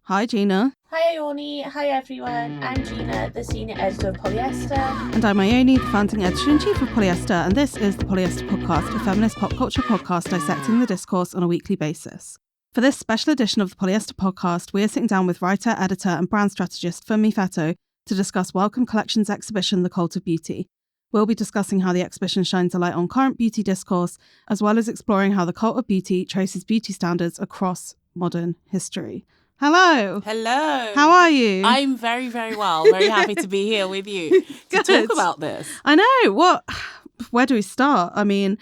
Hi, Gina. Hi, Ioni. Hi, everyone. I'm Gina, the Senior Editor of Polyester. And I'm Ioni, the Founding Editor-in-Chief of Polyester, and this is the Polyester Podcast, a feminist pop culture podcast dissecting the discourse on a weekly basis. For this special edition of the Polyester Podcast, we are sitting down with writer, editor, and brand strategist Funmi Feto to discuss Welcome Collection's exhibition, The Cult of Beauty. We'll be discussing how the exhibition shines a light on current beauty discourse, as well as exploring how the cult of beauty traces beauty standards across modern history. Hello. Hello. How are you? I'm very, very well. Very happy to be here with you to talk about this. I know. Where do we start? I mean,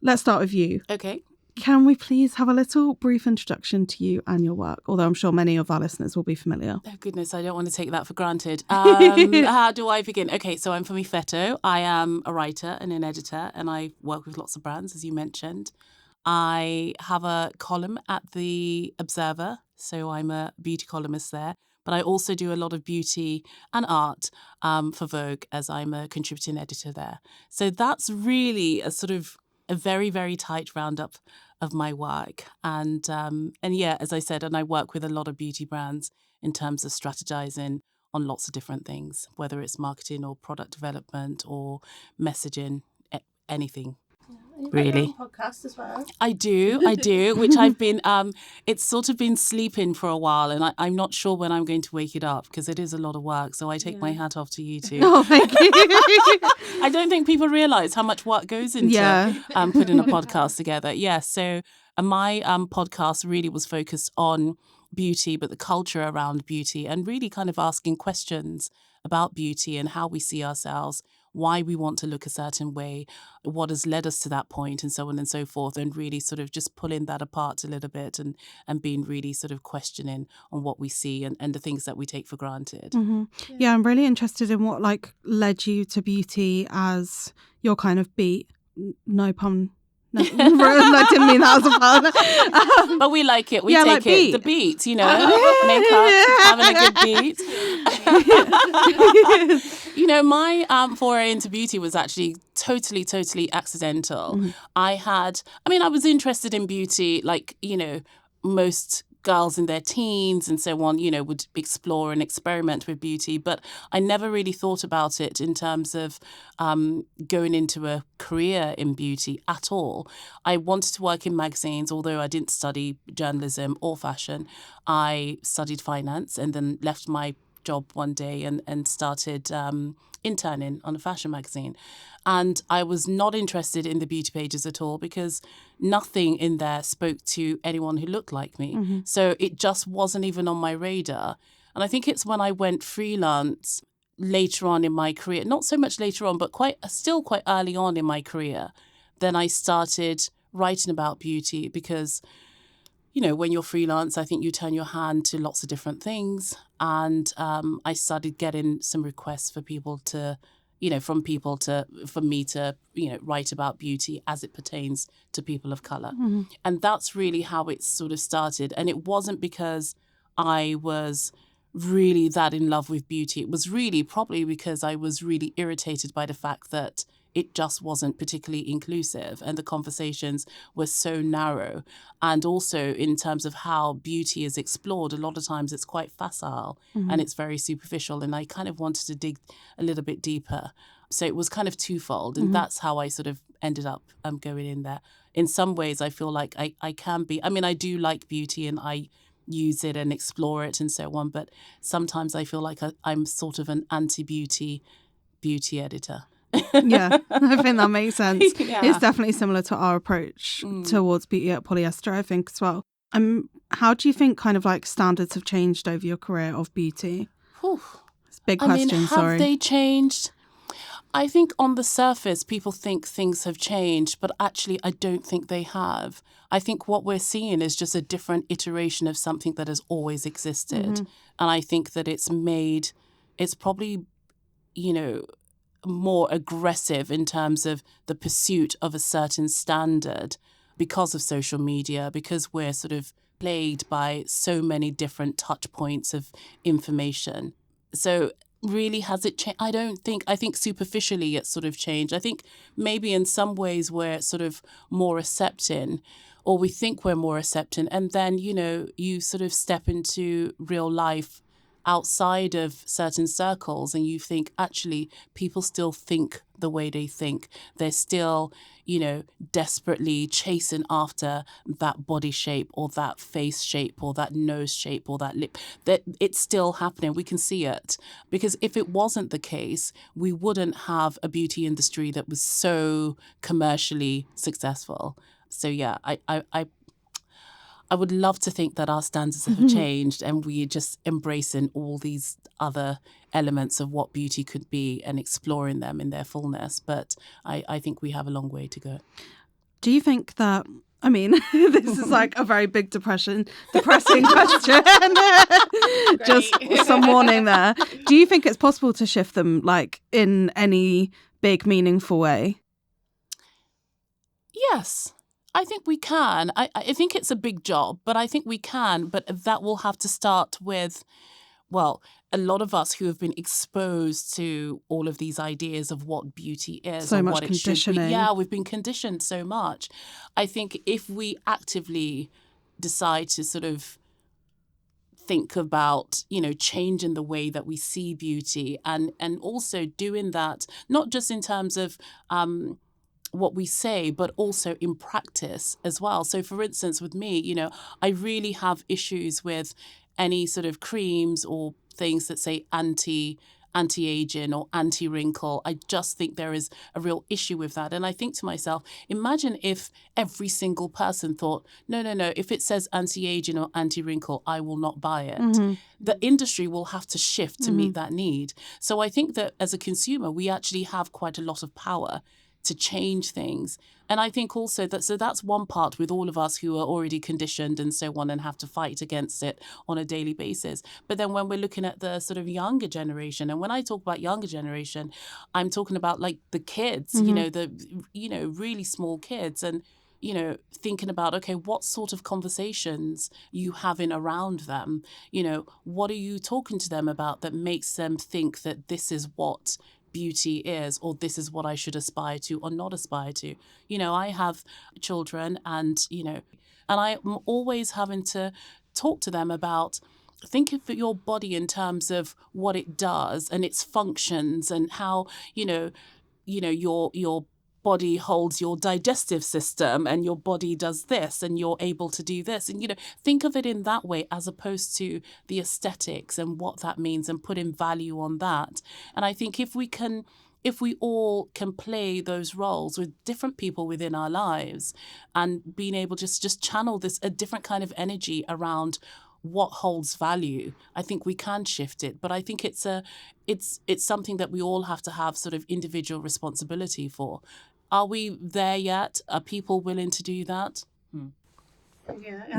let's start with you. Okay. Can we please have a little brief introduction to you and your work? Although I'm sure many of our listeners will be familiar. Oh, goodness, I don't want to take that for granted. How do I begin? Okay, so I'm Funmi Feto. I am a writer and an editor, and I work with lots of brands, as you mentioned. I have a column at The Observer, so I'm a beauty columnist there. But I also do a lot of beauty and art for Vogue, as I'm a contributing editor there. So that's really a sort of a very, very tight roundup of my work. And yeah, as I said, and I work with a lot of beauty brands in terms of strategizing on lots of different things, whether it's marketing or product development or messaging, anything. You've really. got your own podcast as well. I do, which I've been, it's sort of been sleeping for a while, and I'm not sure when I'm going to wake it up because it is a lot of work. So I take my hat off to you two. Oh, thank you. I don't think people realise how much work goes into putting a podcast together. Yeah, so my podcast really was focused on beauty, but the culture around beauty, and really kind of asking questions about beauty and how we see ourselves, why we want to look a certain way, what has led us to that point, and so on and so forth, and really sort of just pulling that apart a little bit and being really sort of questioning on what we see and the things that we take for granted. Mm-hmm. Yeah, I'm really interested in what led you to beauty as your kind of beat. No pun. No, I didn't mean that as a pun. But we like it. We take it. Beat. The beat, makeup, having a good beat. My foray into beauty was actually totally accidental. Mm-hmm. I was interested in beauty, most girls in their teens and so on, would explore and experiment with beauty. But I never really thought about it in terms of going into a career in beauty at all. I wanted to work in magazines, although I didn't study journalism or fashion. I studied finance and then left my job one day and started interning on a fashion magazine. And I was not interested in the beauty pages at all because nothing in there spoke to anyone who looked like me. Mm-hmm. So it just wasn't even on my radar. And I think it's when I went freelance later on in my career, not so much later on, but still quite early on in my career, then I started writing about beauty because when you're freelance, I think you turn your hand to lots of different things. And I started getting some requests for people to, for me to, write about beauty as it pertains to people of colour. Mm-hmm. And that's really how it sort of started. And it wasn't because I was really that in love with beauty. It was really probably because I was really irritated by the fact that it just wasn't particularly inclusive and the conversations were so narrow. And also in terms of how beauty is explored, a lot of times it's quite facile and it's very superficial. And I kind of wanted to dig a little bit deeper. So it was kind of twofold. And that's how I sort of ended up going in there. In some ways, I feel like I can be, I do like beauty and I use it and explore it and so on. But sometimes I feel like I'm sort of an anti-beauty editor. Yeah, I think that makes sense. Yeah. It's definitely similar to our approach towards beauty at Polyester, I think, as well. How do you think kind of standards have changed over your career of beauty? Whew. It's a big question, sorry. Have they changed? I think on the surface, people think things have changed, but actually I don't think they have. I think what we're seeing is just a different iteration of something that has always existed. Mm-hmm. And I think that it's probably, more aggressive in terms of the pursuit of a certain standard because of social media, because we're sort of plagued by so many different touch points of information. So really, has it changed? I think superficially it's sort of changed. I think maybe in some ways we're sort of more accepting or we think we're more accepting. And then, you sort of step into real life outside of certain circles and you think, actually, people still think the way they think. They're still, desperately chasing after that body shape or that face shape or that nose shape or that lip. That it's still happening. We can see it. Because if it wasn't the case, we wouldn't have a beauty industry that was so commercially successful. So yeah, I would love to think that our standards have changed and we're just embracing all these other elements of what beauty could be and exploring them in their fullness. But I think we have a long way to go. Do you think that, this is like a very big depressing question. Just some warning there. Do you think it's possible to shift them like in any big, meaningful way? Yes. I think we can. I think it's a big job, but I think we can. But that will have to start with, a lot of us who have been exposed to all of these ideas of what beauty is so or much what it should be. conditioning. Yeah, we've been conditioned so much. I think if we actively decide to sort of think about, changing the way that we see beauty and also doing that, not just in terms of what we say, but also in practice as well. So for instance, with me, I really have issues with any sort of creams or things that say anti-aging or anti-wrinkle. I just think there is a real issue with that. And I think to myself, imagine if every single person thought, no, if it says anti-aging or anti-wrinkle, I will not buy it. Mm-hmm. The industry will have to shift to meet that need. So I think that as a consumer, we actually have quite a lot of power to change things. And I think also that's one part with all of us who are already conditioned and so on and have to fight against it on a daily basis. But then when we're looking at the sort of younger generation, and when I talk about younger generation, I'm talking about like the kids, the really small kids, and thinking about, okay, what sort of conversations you having around them? What are you talking to them about that makes them think that this is what beauty is, or this is what I should aspire to or not aspire to? I have children and I'm always having to talk to them about think of your body in terms of what it does and its functions and how, your body holds your digestive system and your body does this and you're able to do this. And, think of it in that way as opposed to the aesthetics and what that means and putting value on that. And I think if we all can play those roles with different people within our lives and being able to just channel a different kind of energy around what holds value, I think we can shift it. But I think it's something that we all have to have sort of individual responsibility for. Are we there yet? Are people willing to do that?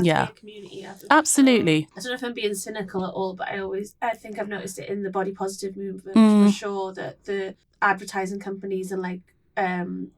Yeah. Community. Absolutely. I don't know if I'm being cynical at all, but I think I've noticed it in the body positive movement for sure, that the advertising companies and like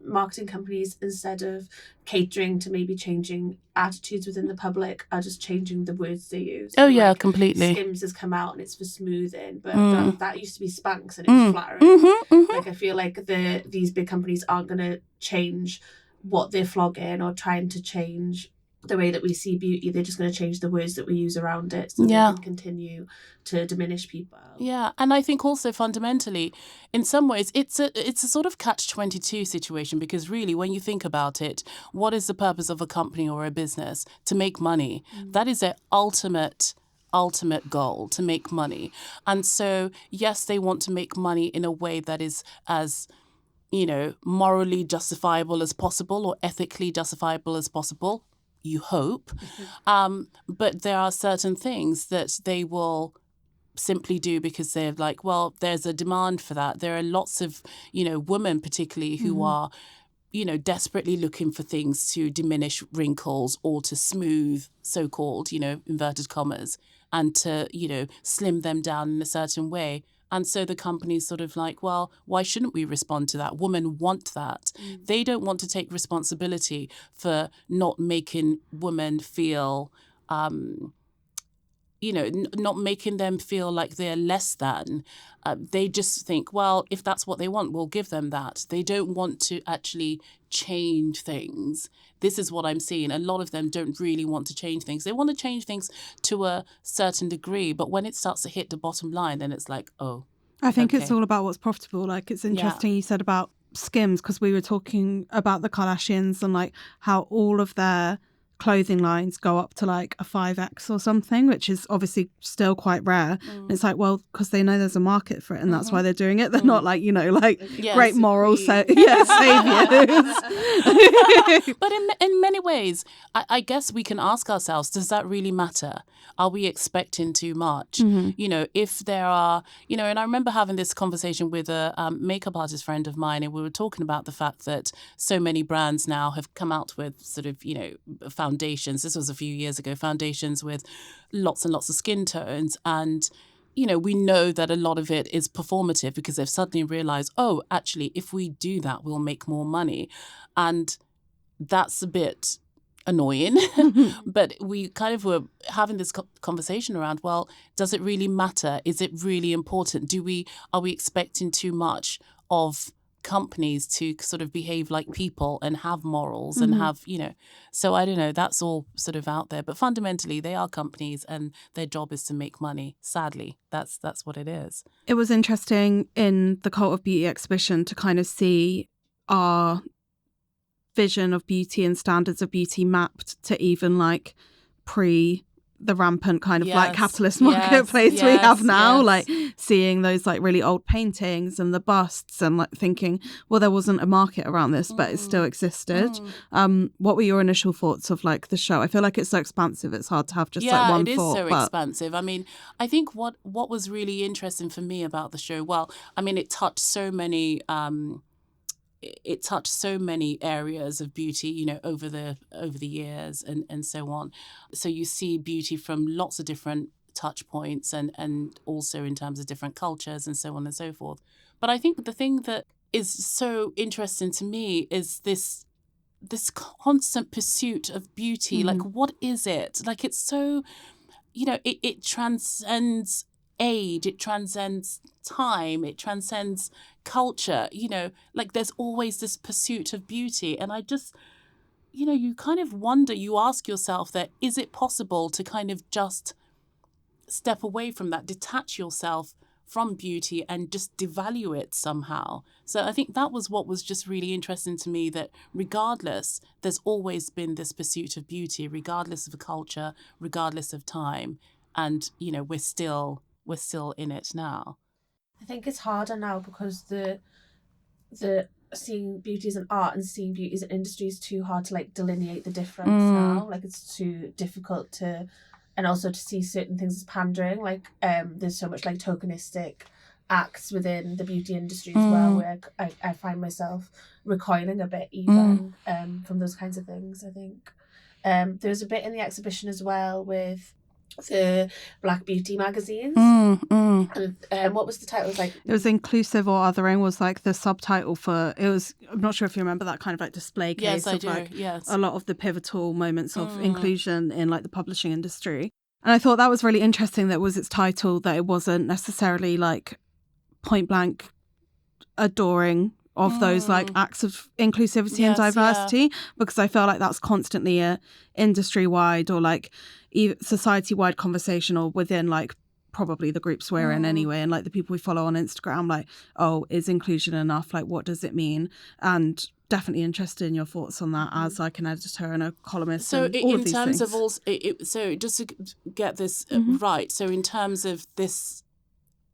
marketing companies, instead of catering to maybe changing attitudes within the public, are just changing the words they use. Oh yeah, completely. Skims has come out and it's for smoothing, but that used to be Spanx and it was flattering. Like I feel like these big companies aren't going to change what they're flogging or trying to change the way that we see beauty. They're just going to change the words that we use around it so they can continue to diminish people. Yeah, and I think also fundamentally, in some ways, it's a sort of catch-22 situation, because really, when you think about it, what is the purpose of a company or a business? To make money. That is their ultimate goal, to make money. And so, yes, they want to make money in a way that is as morally justifiable as possible or ethically justifiable as possible. You hope. But there are certain things that they will simply do because they're like, well, there's a demand for that. There are lots of, women particularly who are, desperately looking for things to diminish wrinkles or to smooth, so-called, inverted commas, and to, slim them down in a certain way. And so the company's sort of like, well, why shouldn't we respond to that? Women want that. They don't want to take responsibility for not making women feel not making them feel like they're less than. They just think, well, if that's what they want, we'll give them that. They don't want to actually change things. This is what I'm seeing. A lot of them don't really want to change things. They want to change things to a certain degree, but when it starts to hit the bottom line, then it's like, oh. I think it's all about what's profitable. Like, it's interesting you said about Skims, because we were talking about the Kardashians and like how all of their clothing lines go up to like a 5X or something, which is obviously still quite rare. It's like, well, because they know there's a market for it and that's why they're doing it. They're not like, great moral saviors. But in many ways, I guess we can ask ourselves, does that really matter? Are we expecting too much? If there are, and I remember having this conversation with a makeup artist friend of mine, and we were talking about the fact that so many brands now have come out with sort of, foundations. This was a few years ago, foundations with lots and lots of skin tones. And, we know that a lot of it is performative because they've suddenly realized, oh, actually, if we do that, we'll make more money. And that's a bit annoying. But we kind of were having this conversation around, well, does it really matter? Is it really important? Are we expecting too much of companies to sort of behave like people and have morals and have, so I don't know, that's all sort of out there. But fundamentally, they are companies and their job is to make money. Sadly, that's what it is. It was interesting in the Cult of Beauty exhibition to kind of see our vision of beauty and standards of beauty mapped to even like pre the rampant kind of like capitalist marketplace we have now, like seeing those like really old paintings and the busts and like thinking, well, there wasn't a market around this, but it still existed. What were your initial thoughts of like the show? I feel like it's so expansive, it's hard to have just like one thought. Yeah, it is so expansive. I mean, I think what was really interesting for me about the show, well, I mean, it touched so many areas of beauty, over the years and so on. So you see beauty from lots of different touch points and also in terms of different cultures and so on and so forth. But I think the thing that is so interesting to me is this constant pursuit of beauty. Like, what is it? Like, it's so, it transcends age, it transcends time, it transcends culture, like there's always this pursuit of beauty. And I just, you kind of wonder, you ask yourself that, is it possible to kind of just step away from that, detach yourself from beauty and just devalue it somehow? So I think that was what was just really interesting to me, that regardless, there's always been this pursuit of beauty, regardless of culture, regardless of time. And, we're still in it now. I think it's harder now because the seeing beauty as an art and seeing beauty as an industry is too hard to like delineate the difference now. Like, it's too difficult to, and also to see certain things as pandering. Like, there's so much like tokenistic acts within the beauty industry as well, where I find myself recoiling a bit even from those kinds of things. I think there's a bit in the exhibition as well with the Black Beauty magazines. And what was the title? It was Inclusive or Othering was like the subtitle for it. Was, I'm not sure if you remember that kind of like display case. Yes, I do. Like yes. A lot of the pivotal moments of inclusion in like the publishing industry. And I thought that was really interesting. That was its title, that it wasn't necessarily like point blank adoring of those like acts of inclusivity and diversity, because I feel like that's constantly a industry-wide or like society-wide conversation, or within like probably the groups we're in anyway, and like the people we follow on Instagram, like, oh, is inclusion enough? Like, what does it mean? And definitely interested in your thoughts on that as like an editor and a columnist. So and all in of these terms things. of all, so just to get this right, so in terms of this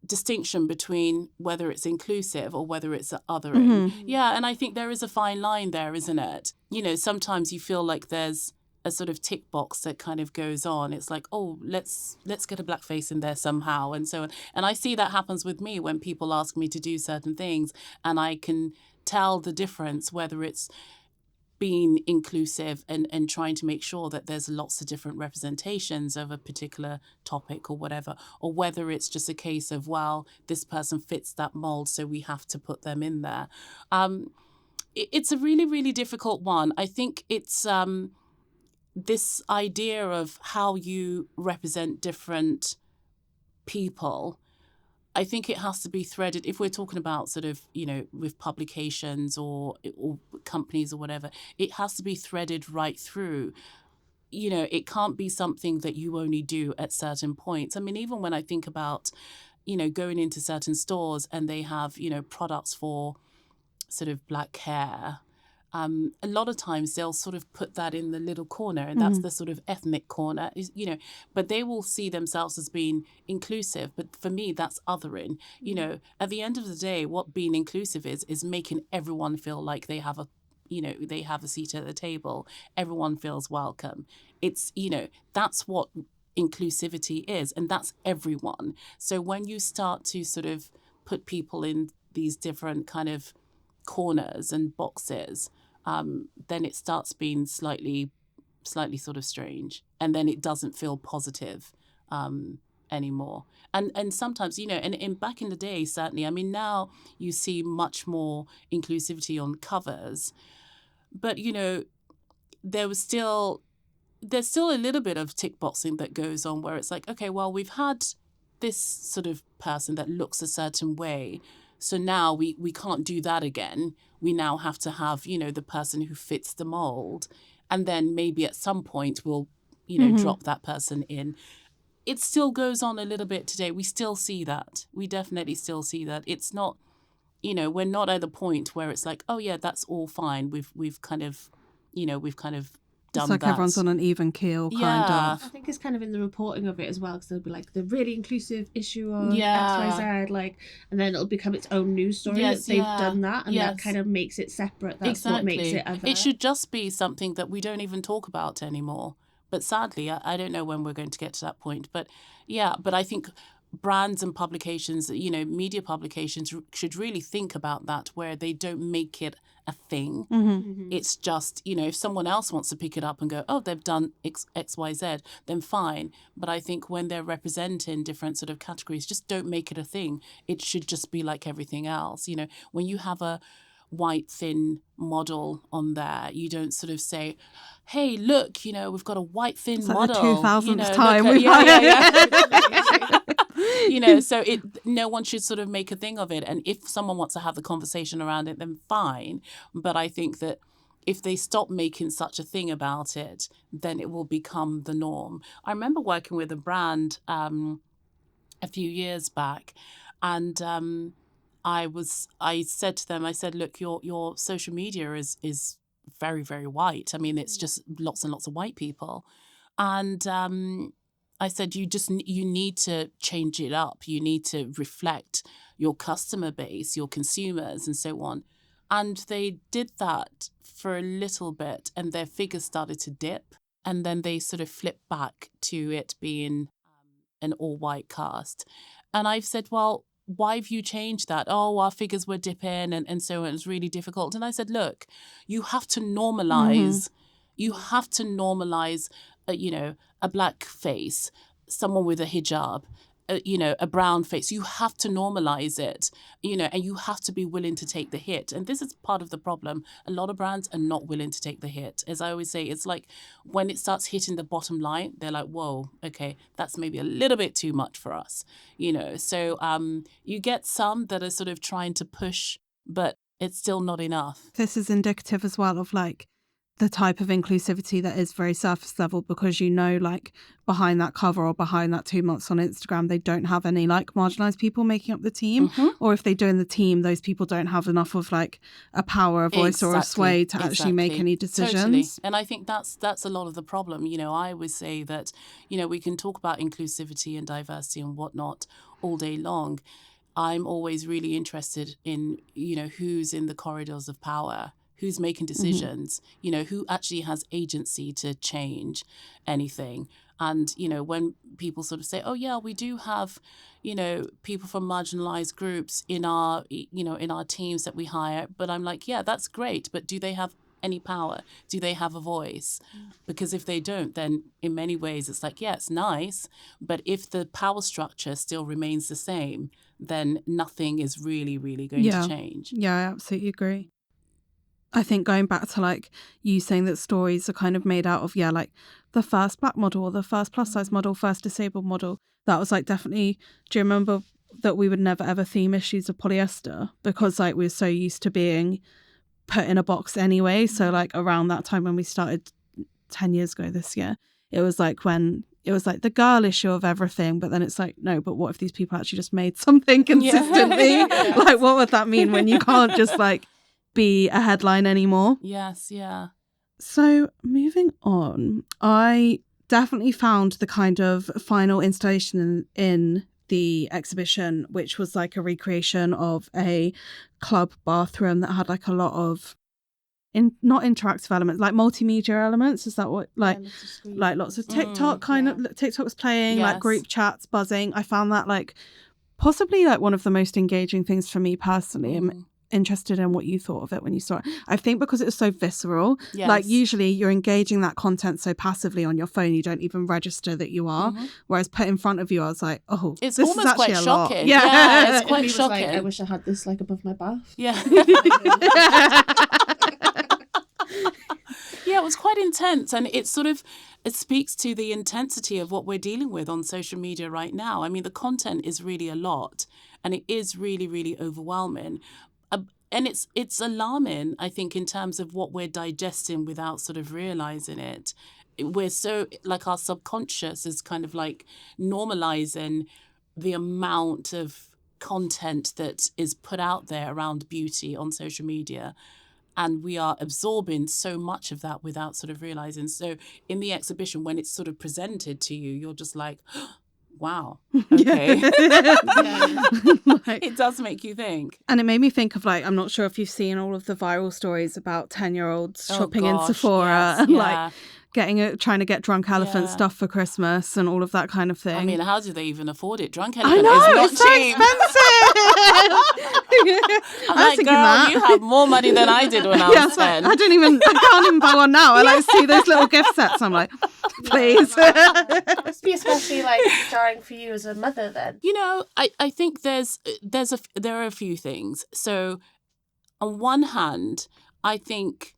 distinction between whether it's inclusive or whether it's othering. Yeah, and I think there is a fine line there, isn't it? Sometimes you feel like there's a sort of tick box that kind of goes on. It's like, oh, let's get a black face in there somehow, and so on. And I see that happens with me when people ask me to do certain things, and I can tell the difference, whether it's being inclusive and trying to make sure that there's lots of different representations of a particular topic or whatever, or whether it's just a case of, well, this person fits that mold, so we have to put them in there. It's a really, really difficult one. I think it's this idea of how you represent different people, I think it has to be threaded. If we're talking about sort of, with publications or companies or whatever, it has to be threaded right through. It can't be something that you only do at certain points. I mean, even when I think about, going into certain stores and they have, products for sort of black hair, a lot of times they'll sort of put that in the little corner, and that's the sort of ethnic corner, but they will see themselves as being inclusive. But for me, that's othering. At the end of the day, what being inclusive is making everyone feel like they have a seat at the table. Everyone feels welcome. It's, that's what inclusivity is, and that's everyone. So when you start to sort of put people in these different kind of corners and boxes, then it starts being slightly sort of strange, and then it doesn't feel positive anymore. And sometimes, and back in the day, certainly, I mean, now you see much more inclusivity on covers, but there's still a little bit of tick boxing that goes on, where it's like, okay, well, we've had this sort of person that looks a certain way, so now we can't do that again. We now have to have, the person who fits the mold. And then maybe at some point we'll, drop that person in. It still goes on a little bit today. We still see that. We definitely still see that. It's not, we're not at the point where it's like, oh yeah, that's all fine. We've kind of done it's like that. Everyone's on an even keel, kind of. I think it's kind of in the reporting of it as well, because they'll be like the really inclusive issue on Yeah. XYZ, and then it'll become its own news story that they've done that, and that kind of makes it separate. That's what makes it other. It should just be something that we don't even talk about anymore. But sadly, I don't know when we're going to get to that point. But I think brands and publications, media publications should really think about that, where they don't make it a thing. It's just, if someone else wants to pick it up and go, oh, they've done X, Y, Z, then fine. But I think when they're representing different sort of categories, just don't make it a thing. It should just be like everything else. When you have a white thin model on there, you don't sort of say, hey, look, we've got a white thin it's model. Like the 2000s time. So no one should sort of make a thing of it. And if someone wants to have the conversation around it, then fine. But I think that if they stop making such a thing about it, then it will become the norm. I remember working with a brand a few years back, and I said to them, I said, look, your social media is very, very white. I mean, it's just lots and lots of white people. And I said, you need to change it up. You need to reflect your customer base, your consumers, and so on. And they did that for a little bit, and their figures started to dip. And then they sort of flipped back to it being an all-white cast. And I've said, well, why have you changed that? Oh, our figures were dipping and so on. It was really difficult. And I said, look, you have to normalize. You have to normalize, a black face, someone with a hijab, a brown face. You have to normalize it, and you have to be willing to take the hit. And this is part of the problem. A lot of brands are not willing to take the hit. As I always say, it's like when it starts hitting the bottom line, they're like, whoa, okay, that's maybe a little bit too much for us, So you get some that are sort of trying to push, but it's still not enough. This is indicative as well of like the type of inclusivity that is very surface level, because like behind that cover or behind that 2 months on Instagram, they don't have any like marginalized people making up the team, or if they do in the team, those people don't have enough of like a power, a voice or a sway to actually make any decisions. Totally. And I think that's a lot of the problem. I always say that, we can talk about inclusivity and diversity and whatnot all day long. I'm always really interested in, who's in the corridors of power, who's making decisions, who actually has agency to change anything. And, when people sort of say, oh, yeah, we do have, people from marginalized groups in our, in our teams that we hire. But I'm like, yeah, that's great. But do they have any power? Do they have a voice? Because if they don't, then in many ways it's like, yeah, it's nice. But if the power structure still remains the same, then nothing is really, really going to change. Yeah, I absolutely agree. I think going back to like you saying that stories are kind of made out of, like the first black model or the first plus size model, first disabled model, that was like definitely, do you remember that we would never ever theme issues of polyester because like we were so used to being put in a box anyway. So like around that time when we started 10 years ago this year, it was like when it was like the girl issue of everything, but then it's like, no, but what if these people actually just made something consistently? Yeah. Like what would that mean when you can't just like be a headline anymore? Yes, yeah. So moving on, I definitely found the kind of final installation in the exhibition, which was like a recreation of a club bathroom that had like a lot of not interactive elements, like multimedia elements. Is that what like lots of TikTok TikTok was playing, like group chats buzzing. I found that like possibly like one of the most engaging things for me personally. I'm interested in what you thought of it when you saw it. I think because it was so visceral, like usually you're engaging that content so passively on your phone, you don't even register that you are. Whereas put in front of you, I was like, oh, it's this almost is actually quite a shocking. lot. Yeah, it's quite shocking. Like, I wish I had this like above my bath. Yeah. Yeah, it was quite intense, and it speaks to the intensity of what we're dealing with on social media right now. I mean, the content is really a lot, and it is really, really overwhelming. And it's alarming, I think, in terms of what we're digesting without sort of realizing it. We're so, like, our subconscious is kind of like normalizing the amount of content that is put out there around beauty on social media. And we are absorbing so much of that without sort of realizing. So in the exhibition, when it's sort of presented to you, you're just like, wow, okay. It does make you think. And it made me think of like, I'm not sure if you've seen all of the viral stories about 10-year-olds shopping in Sephora and like trying to get drunk elephant stuff for Christmas and all of that kind of thing. I mean, how do they even afford it? Drunk elephant is not it's cheap. I'm like, girl, you have more money than I did when I was 10. I can't even buy one now. I like see those little gift sets. I'm like, please. It must be especially like jarring for you as a mother then. You know, I think there are a few things. So on one hand, I think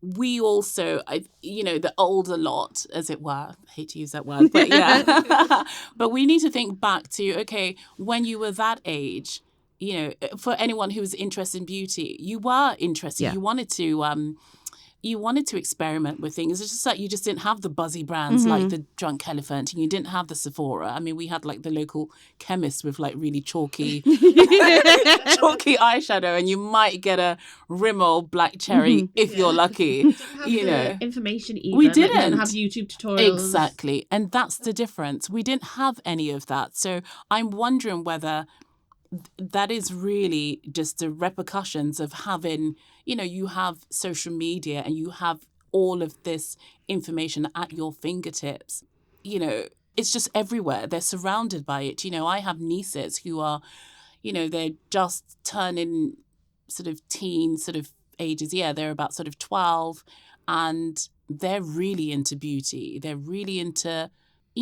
we also, the older lot, as it were, I hate to use that word, but yeah. But we need to think back to, okay, when you were that age, for anyone who was interested in beauty, you were interested. Yeah. You wanted to experiment with things. It's just like you just didn't have the buzzy brands like the Drunk Elephant, and you didn't have the Sephora. I mean, we had like the local chemist with like really chalky eyeshadow, and you might get a Rimmel black cherry if you're lucky. Information even. We didn't. We didn't have YouTube tutorials. Exactly, and that's the difference. We didn't have any of that. So I'm wondering whether that is really just the repercussions of having, you have social media and you have all of this information at your fingertips. It's just everywhere. They're surrounded by it. I have nieces who are, they're just turning sort of teen sort of ages. Yeah, they're about sort of 12 and they're really into beauty. They're really into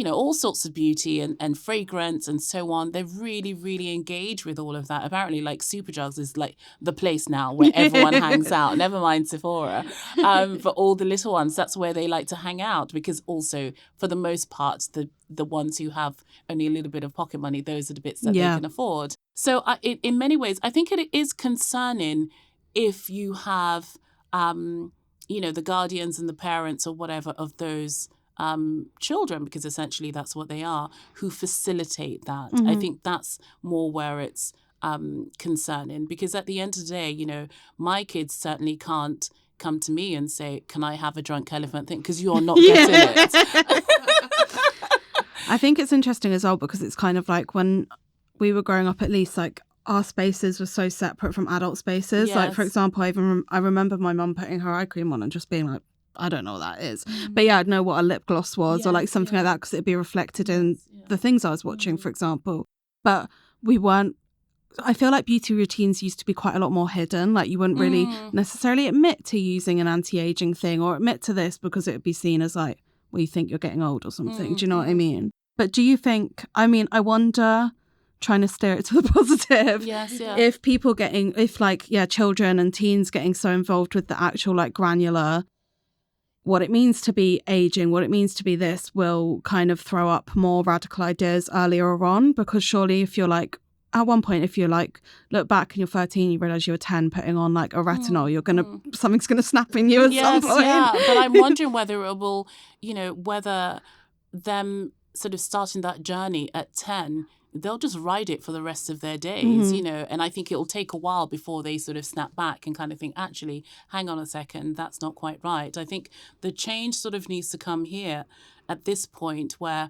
all sorts of beauty and fragrance and so on. They're really, really engaged with all of that. Apparently, like Superdrugs is like the place now where everyone hangs out. Never mind Sephora. For all the little ones, that's where they like to hang out because also, for the most part, the ones who have only a little bit of pocket money, those are the bits that they can afford. So in many ways, I think it is concerning if you have, the guardians and the parents or whatever of those children, because essentially that's what they are, who facilitate that. I think that's more where it's concerning, because at the end of the day, my kids certainly can't come to me and say, can I have a Drunk Elephant thing? Because you're not getting it. I think it's interesting as well because it's kind of like when we were growing up, at least like our spaces were so separate from adult spaces. Yes. Like, for example, I remember my mum putting her eye cream on and just being like, I don't know what that is. But yeah, I'd know what a lip gloss was or like something like that because it'd be reflected in the things I was watching, for example. But I feel like beauty routines used to be quite a lot more hidden. Like you wouldn't really necessarily admit to using an anti-aging thing or admit to this because it would be seen as like, well, you think you're getting old or something. Do you know what I mean? But do you think, I wonder trying to steer it to the positive. Yes, yeah. If children and teens getting so involved with the actual like granular, what it means to be aging, what it means to be this, will kind of throw up more radical ideas earlier on. Because surely if you're like, at one point, if you like look back and you're 13, you realize you were 10 putting on like a retinol, something's gonna snap in you at some point. Yeah, but I'm wondering whether it will, whether them sort of starting that journey at 10, they'll just ride it for the rest of their days, and I think it'll take a while before they sort of snap back and kind of think, actually, hang on a second, that's not quite right. I think the change sort of needs to come here at this point where,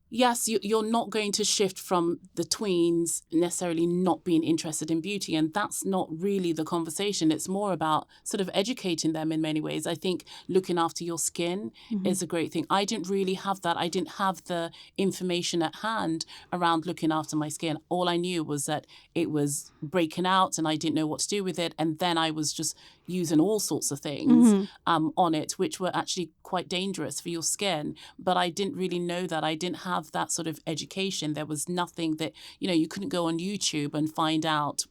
yes, you're not going to shift from the tweens necessarily not being interested in beauty. And that's not really the conversation. It's more about sort of educating them in many ways. I think looking after your skin is a great thing. I didn't really have that. I didn't have the information at hand around looking after my skin. All I knew was that it was breaking out and I didn't know what to do with it. And then I was just using all sorts of things on it, which were actually quite dangerous for your skin. But I didn't really know that. I didn't have that sort of education. There was nothing that, you couldn't go on YouTube and find out,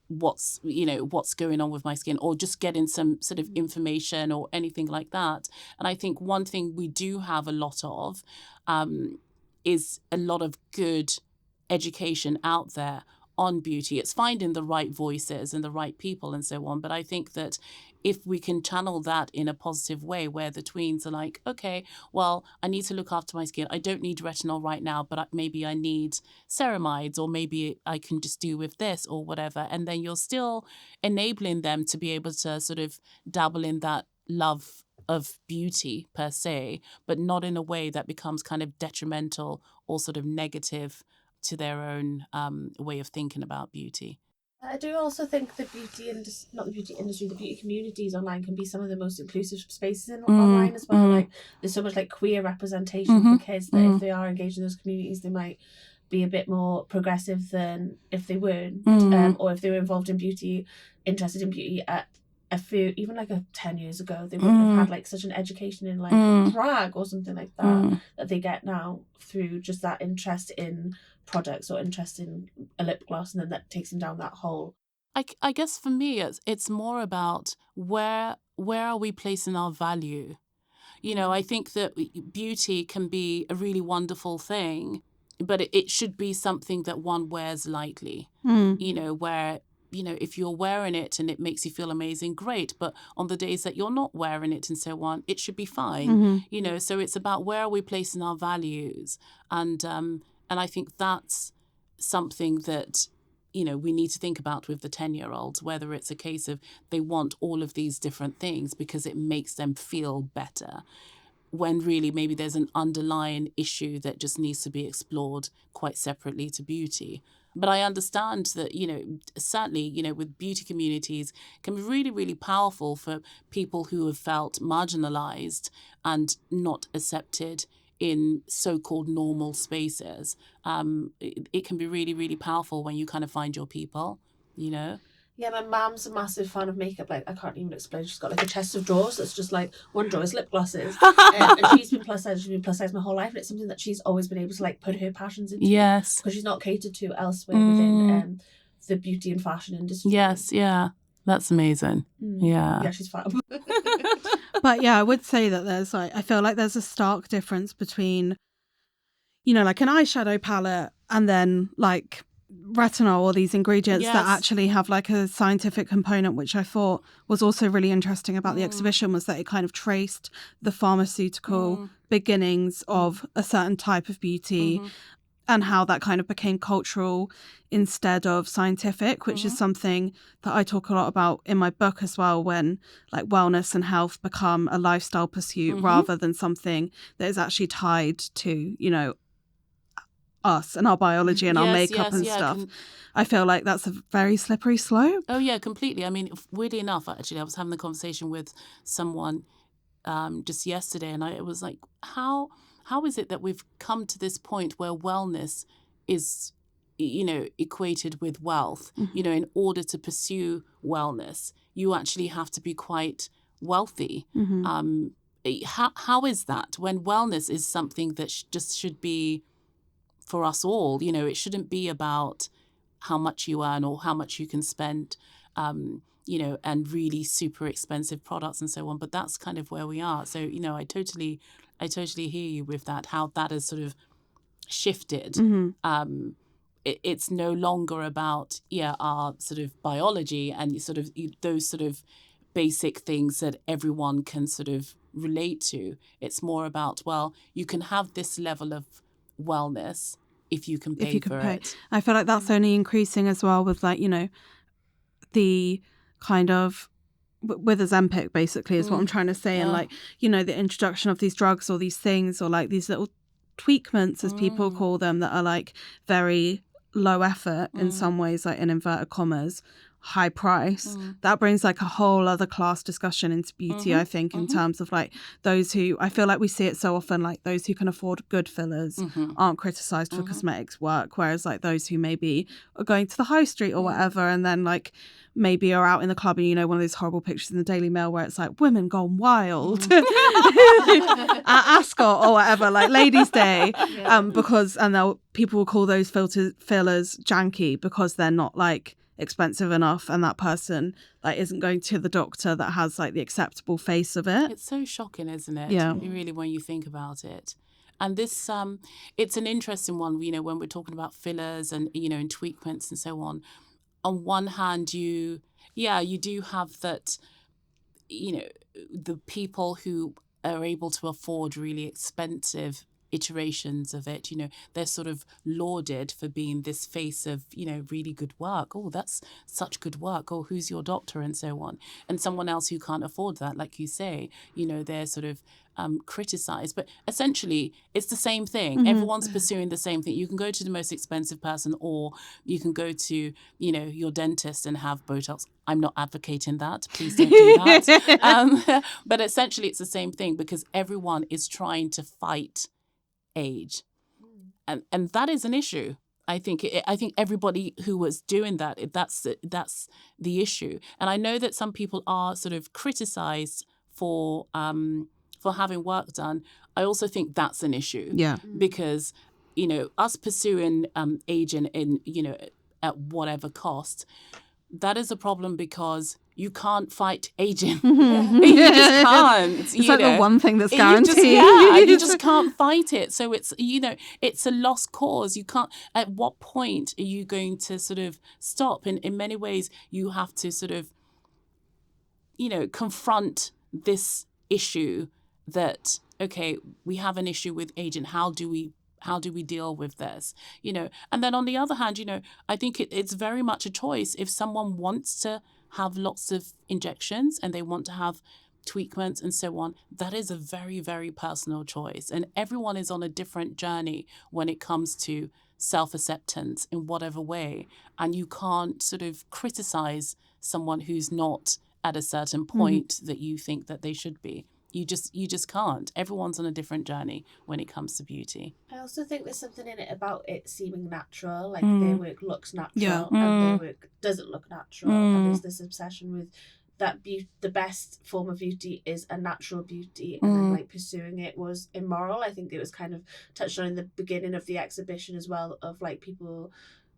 what's going on with my skin, or just getting some sort of information or anything like that. And I think one thing we do have a lot of is a lot of good education out there on beauty. It's finding the right voices and the right people and so on. But I think that if we can channel that in a positive way where the tweens are like, okay, well, I need to look after my skin. I don't need retinol right now, but maybe I need ceramides, or maybe I can just do with this or whatever. And then you're still enabling them to be able to sort of dabble in that love of beauty per se, but not in a way that becomes kind of detrimental or sort of negative to their own way of thinking about beauty. I do also think the beauty the beauty communities online can be some of the most inclusive spaces online as well. Like there's so much like queer representation for kids that if they are engaged in those communities, they might be a bit more progressive than if they weren't, or if they were involved in beauty, interested in beauty at a few, even like 10 years ago, they wouldn't have had like such an education in like drag or something like that they get now through just that interest in products or interest in a lip gloss, and then that takes them down that hole. I guess for me it's more about where are we placing our value. I think that beauty can be a really wonderful thing, but it should be something that one wears lightly. Where if you're wearing it and it makes you feel amazing, great. But on the days that you're not wearing it and so on, it should be fine. So it's about where are we placing our values, and I think that's something that, we need to think about with the 10-year-olds, whether it's a case of they want all of these different things because it makes them feel better, when really maybe there's an underlying issue that just needs to be explored quite separately to beauty. But I understand that, certainly, with beauty communities can be really, really powerful for people who have felt marginalized and not accepted in so-called normal spaces. It can be really, really powerful when you kind of find your people, Yeah, my mum's a massive fan of makeup. Like, I can't even explain. She's got like a chest of drawers that's just like one drawer is lip glosses. And she's been plus size my whole life, and it's something that she's always been able to like put her passions into. Yes. Because she's not catered to elsewhere within the beauty and fashion industry. Yes, yeah. That's amazing. Yeah, she's fab. But yeah, I would say that I feel like there's a stark difference between, like an eyeshadow palette and then like retinol or these ingredients that actually have like a scientific component, which I thought was also really interesting about the exhibition, was that it kind of traced the pharmaceutical beginnings of a certain type of beauty and how that kind of became cultural instead of scientific, which is something that I talk a lot about in my book as well, when like wellness and health become a lifestyle pursuit rather than something that is actually tied to, us and our biology and our makeup and stuff. I feel like that's a very slippery slope. Oh, yeah, completely. I mean, weirdly enough, actually, I was having a conversation with someone just yesterday, and I was like, how is it that we've come to this point where wellness is, equated with wealth? In order to pursue wellness, you actually have to be quite wealthy. How is that when wellness is something that just should be for us all. You know, it shouldn't be about how much you earn or how much you can spend, you know, and really super expensive products and so on. But that's kind of where we are. So, you know, I totally hear you with that, how that has sort of shifted. It's no longer about, our sort of biology and sort of those sort of basic things that everyone can sort of relate to. It's more about, well, you can have this level of wellness if you can pay for it. I feel like that's only increasing as well with, like, you know, the kind of with Ozempic, basically, is what I'm trying to say. And, like, you know, the introduction of these drugs or these things, or like these little tweakments, as people call them, that are like very low effort in some ways, like in inverted commas, high price. That brings like a whole other class discussion into beauty, I think, in terms of like those who, I feel like we see it so often, like those who can afford good fillers aren't criticized for cosmetics work, whereas like those who maybe are going to the high street or whatever, and then like maybe are out in the club, and you know, one of those horrible pictures in the Daily Mail where it's like women gone wild at Ascot or whatever, like Ladies' Day, because, and people will call those fillers janky because they're not like expensive enough, and that person like isn't going to the doctor that has like the acceptable face of it. It's so shocking, isn't it? Yeah, really, when you think about it. And this it's an interesting one, you know, when we're talking about fillers and, you know, and tweakments and so on one hand, you do have that, you know, the people who are able to afford really expensive iterations of it, you know, they're sort of lauded for being this face of, you know, really good work. Oh, that's such good work. Oh, who's your doctor, and so on. And someone else who can't afford that, like you say, you know, they're sort of criticized. But essentially, it's the same thing. Everyone's pursuing the same thing. You can go to the most expensive person, or you can go to, you know, your dentist and have Botox. I'm not advocating that. Please don't do that. But essentially, it's the same thing, because everyone is trying to fight age, and that is an issue. I think everybody who was doing that, that's the issue. And I know that some people are sort of criticized for having work done. I also think that's an issue. Yeah, because, you know, us pursuing aging in, you know, at whatever cost, that is a problem, because you can't fight aging. You just can't. It's like the one thing that's guaranteed. You just can't fight it. So it's, you know, it's a lost cause. You can't. At what point are you going to sort of stop? And in many ways, you have to sort of, you know, confront this issue that, okay, we have an issue with aging. How do we deal with this? You know, and then on the other hand, you know, I think it's very much a choice. If someone wants to have lots of injections and they want to have tweakments and so on, that is a very, very personal choice. And everyone is on a different journey when it comes to self-acceptance in whatever way. And you can't sort of criticize someone who's not at a certain point that you think that they should be. You just can't. Everyone's on a different journey when it comes to beauty. I also think there's something in it about it seeming natural, like their work looks natural and their work doesn't look natural. And there's this obsession with that the best form of beauty is a natural beauty, and then like pursuing it was immoral. I think it was kind of touched on in the beginning of the exhibition as well, of like people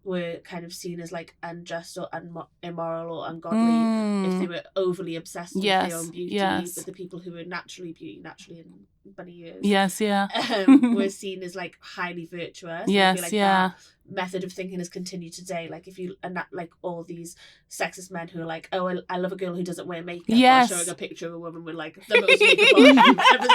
were kind of seen as like unjust or immoral or ungodly if they were overly obsessed with their own beauty. But the people who were naturally in bunny ears were seen as like highly virtuous. I feel like that method of thinking has continued today. Like if you, and that, like all these sexist men who are like, oh, I love a girl who doesn't wear makeup, while showing a picture of a woman with like the most makeup on you've ever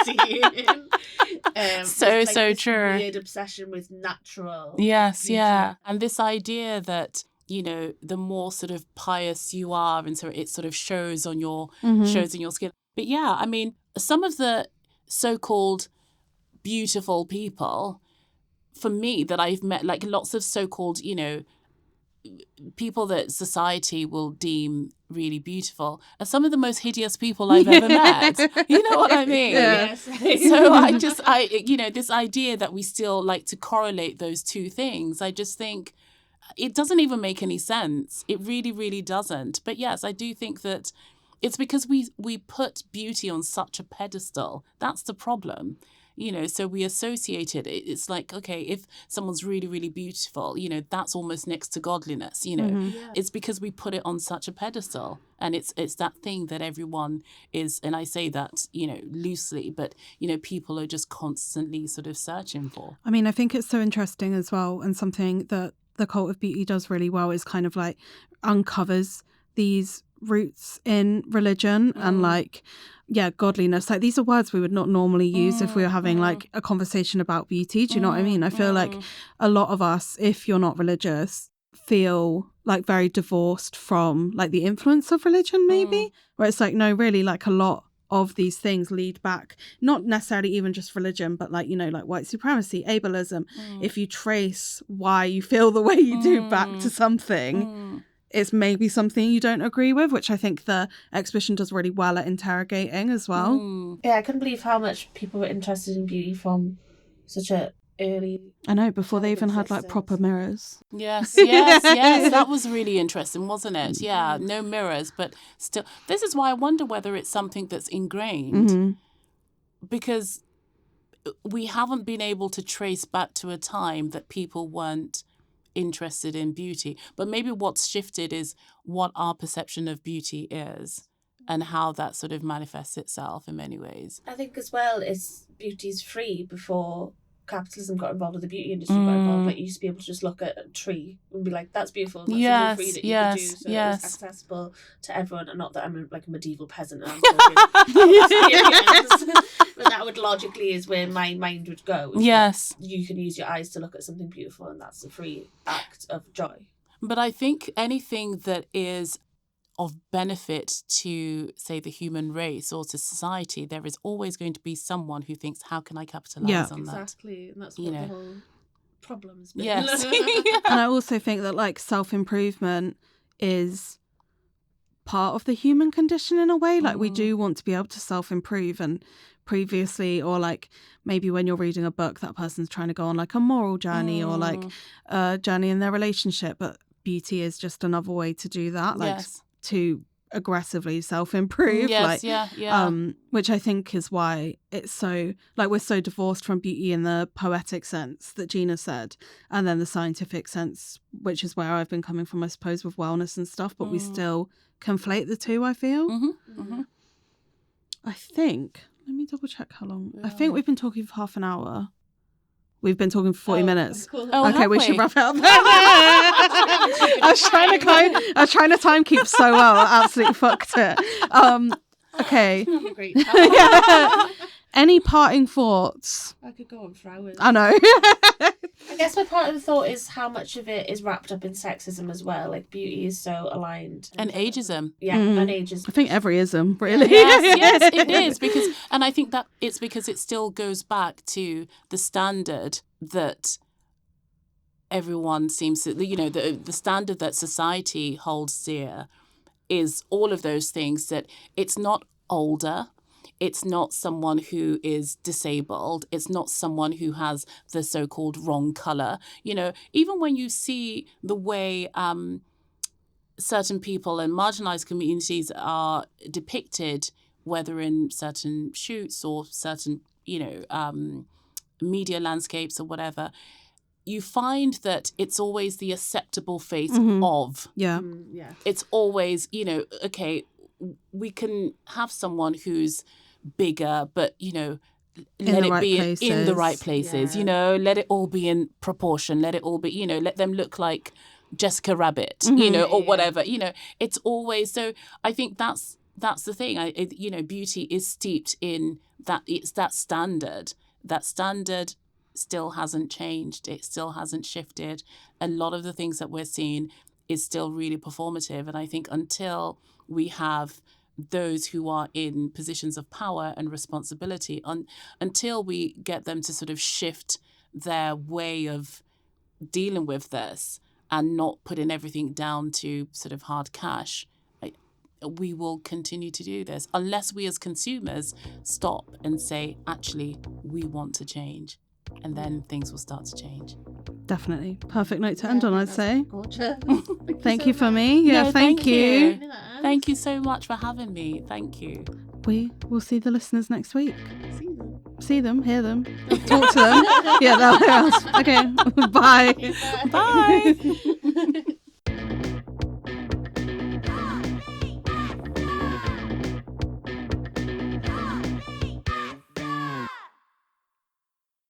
seen. So true. Weird obsession with natural. Beauty. And this idea that, you know, the more sort of pious you are, and so it sort of shows on your skin. But yeah, I mean, some of the so-called beautiful people, for me, that I've met, like lots of so-called, you know, people that society will deem really beautiful, are some of the most hideous people I've ever met. You know what I mean? Yes. So I you know, this idea that we still like to correlate those two things, I just think it doesn't even make any sense. It really, really doesn't. But yes, I do think that it's because we put beauty on such a pedestal. That's the problem. So we associate it. It's like, okay, if someone's really, really beautiful, that's almost next to godliness, It's because we put it on such a pedestal. And it's that thing that everyone is, and I say that, loosely, but, people are just constantly sort of searching for. I mean, I think it's so interesting as well, and something that the cult of beauty does really well is kind of like uncovers these roots in religion and godliness. Like, these are words we would not normally use if we were having like a conversation about beauty. Do you know what I mean? I feel like a lot of us, if you're not religious, feel like very divorced from like the influence of religion, maybe, where it's like, no, really, like a lot of these things lead back, not necessarily even just religion, but like, like white supremacy, ableism. If you trace why you feel the way you do back to something, it's maybe something you don't agree with, which I think the exhibition does really well at interrogating as well. Yeah, I couldn't believe how much people were interested in beauty from such a early... I know, before they even had like proper mirrors. Yes. That was really interesting, wasn't it? Yeah, no mirrors, but still. This is why I wonder whether it's something that's ingrained, because we haven't been able to trace back to a time that people weren't interested in beauty. But maybe what's shifted is what our perception of beauty is and how that sort of manifests itself in many ways. I think as well, beauty's free before capitalism got involved, or the beauty industry got involved. Like, you used to be able to just look at a tree and be like, that's beautiful, and that's something free that you could do, so it was accessible to everyone. And not that I'm like a medieval peasant and I'm talking but that would logically is where my mind would go. Yes, you can use your eyes to look at something beautiful, and that's a free act of joy. But I think anything that is of benefit to, say, the human race or to society, there is always going to be someone who thinks, how can I capitalize on that? Exactly, and that's what the whole problem has been. Yes. And I also think that like self-improvement is part of the human condition in a way. Like, we do want to be able to self-improve, and previously, or like maybe when you're reading a book, that person's trying to go on like a moral journey or like a journey in their relationship, but beauty is just another way to do that. Like, to aggressively self-improve, which I think is why it's so like we're so divorced from beauty in the poetic sense that Gina said, and then the scientific sense, which is where I've been coming from, I suppose, with wellness and stuff, but we still conflate the two, I feel. I think, let me double check how long. I think we've been talking for half an hour. We've been talking for 40 minutes. Cool. Okay, we should wrap it up. I was trying to time keep so well. I absolutely fucked it. Okay. Great. Any parting thoughts? I could go on for hours. I know. I guess my part of the thought is how much of it is wrapped up in sexism as well. Like, beauty is so aligned. And ageism. Yeah, and ageism. I think every ism, really. Yes, it is. And I think that it's because it still goes back to the standard that everyone seems to, the standard that society holds dear is all of those things, that it's not older. It's not someone who is disabled. It's not someone who has the so-called wrong colour. Even when you see the way certain people in marginalised communities are depicted, whether in certain shoots or certain, media landscapes or whatever, you find that it's always the acceptable face of. Yeah. It's always, okay, we can have someone who's bigger, but let it be in the right places. Let it all be in proportion. Let it all be, let them look like Jessica Rabbit, or whatever. It's always, so I think that's the thing. Beauty is steeped in that. It's that standard. That standard still hasn't changed. It still hasn't shifted. A lot of the things that we're seeing is still really performative, and I think until we have those who are in positions of power and responsibility, until we get them to sort of shift their way of dealing with this and not putting everything down to sort of hard cash, we will continue to do this unless we as consumers stop and say, actually, we want to change. And then things will start to change. Definitely. Perfect note to end on, I'd say. Gorgeous. Thank you for me. Yeah, thank you. Thank you so much for having me. Thank you. We will see the listeners next week. See you. see them, hear them, talk to them. Yeah, that else. Okay, bye. Bye.